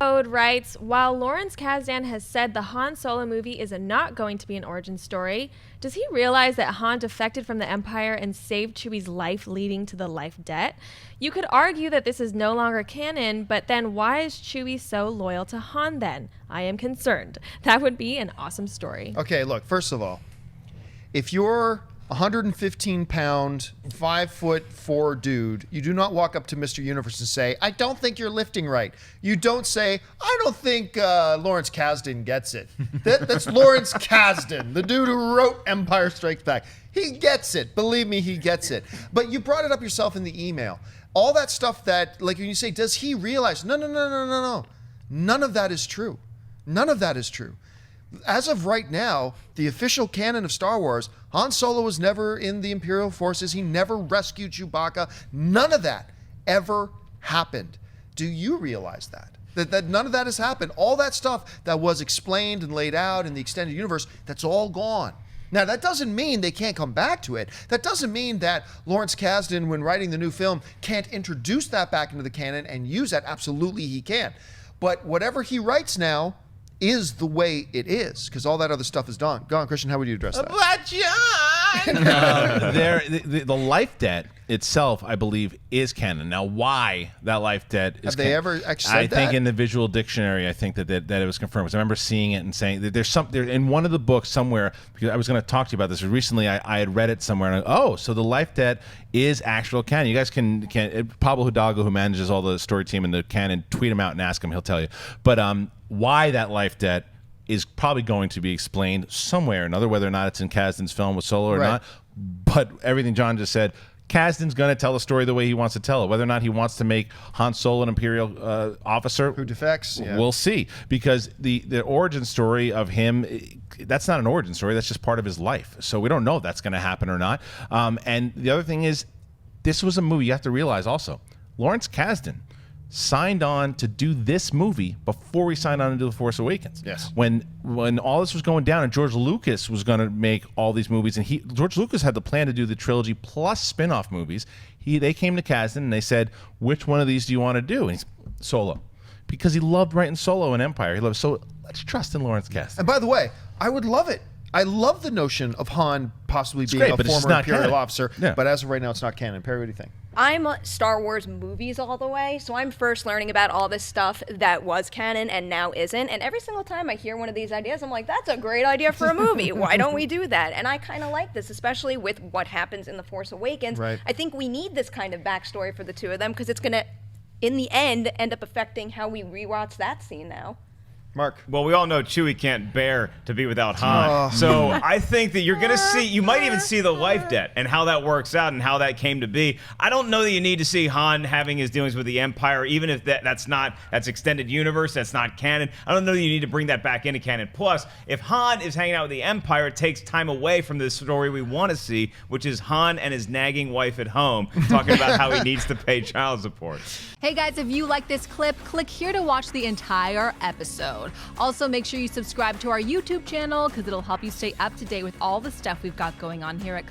Code writes, while Lawrence Kasdan has said the Han Solo movie is not going to be an origin story, does he realize that Han defected from the Empire and saved Chewie's life, leading to the life debt? You could argue that this is no longer canon, but then why is Chewie so loyal to Han then? I am concerned. That would be an awesome story. Okay, look, first of all, if you're 115-pound, 5'4" dude, you do not walk up to Mr. Universe and say, I don't think you're lifting right. You don't say, I don't think Lawrence Kasdan gets it. That's Lawrence Kasdan, the dude who wrote Empire Strikes Back. He gets it. Believe me, he gets it. But you brought it up yourself in the email. All that stuff that, like when you say, does he realize? No. None of that is true. None of that is true. As of right now, the official canon of Star Wars, Han Solo was never in the Imperial forces. He never rescued Chewbacca. None of that ever happened. Do you realize that? That none of that has happened. All that stuff that was explained and laid out in the extended universe, that's all gone. Now, that doesn't mean they can't come back to it. That doesn't mean that Lawrence Kasdan, when writing the new film, can't introduce that back into the canon and use that. Absolutely, he can. But whatever he writes now is the way it is, because all that other stuff is done. Go on, Christian, how would you address that? The life debt itself, I believe, is canon. Now, why that life debt is Have they ever actually said I that? think in the visual dictionary, I think that it was confirmed. Because I remember seeing it and saying that there's something in one of the books somewhere, because I was going to talk to you about this recently. I had read it somewhere, and so the life debt is actual canon. You guys can Pablo Hidalgo, who manages all the story team in the canon, tweet him out and ask him. He'll tell you. But why that life debt is probably going to be explained somewhere or another, whether or not it's in Kasdan's film with Solo or not. But everything John just said, Kasdan's going to tell the story the way he wants to tell it. Whether or not he wants to make Han Solo an Imperial officer who defects, we'll see. Because the origin story of him, that's not an origin story. That's just part of his life. So we don't know if that's going to happen or not. And the other thing is, this was a movie. You have to realize also, Lawrence Kasdan signed on to do this movie before he signed on to do The Force Awakens. Yes. When all this was going down and George Lucas was going to make all these movies, and George Lucas had the plan to do the trilogy plus spin-off movies, they came to Kasdan and they said, which one of these do you want to do? And he's Solo. Because he loved writing Solo and Empire. So let's trust in Lawrence Kasdan. And by the way, I would love it. I love the notion of Han possibly being a former Imperial officer, but as of right now, it's not canon. Perry, what do you think? I'm Star Wars movies all the way, so I'm first learning about all this stuff that was canon and now isn't. And every single time I hear one of these ideas, I'm like, that's a great idea for a movie. Why don't we do that? And I kind of like this, especially with what happens in The Force Awakens. Right. I think we need this kind of backstory for the two of them because it's going to, in the end up affecting how we rewatch that scene now. Mark. Well, we all know Chewie can't bear to be without Han. So I think that you're going to see, you might even see the life debt and how that works out and how that came to be. I don't know that you need to see Han having his dealings with the Empire, even if that's extended universe, that's not canon. I don't know that you need to bring that back into canon. Plus, if Han is hanging out with the Empire, it takes time away from the story we want to see, which is Han and his nagging wife at home talking about how he needs to pay child support. Hey guys, if you like this clip, click here to watch the entire episode. Also, make sure you subscribe to our YouTube channel because it'll help you stay up to date with all the stuff we've got going on here at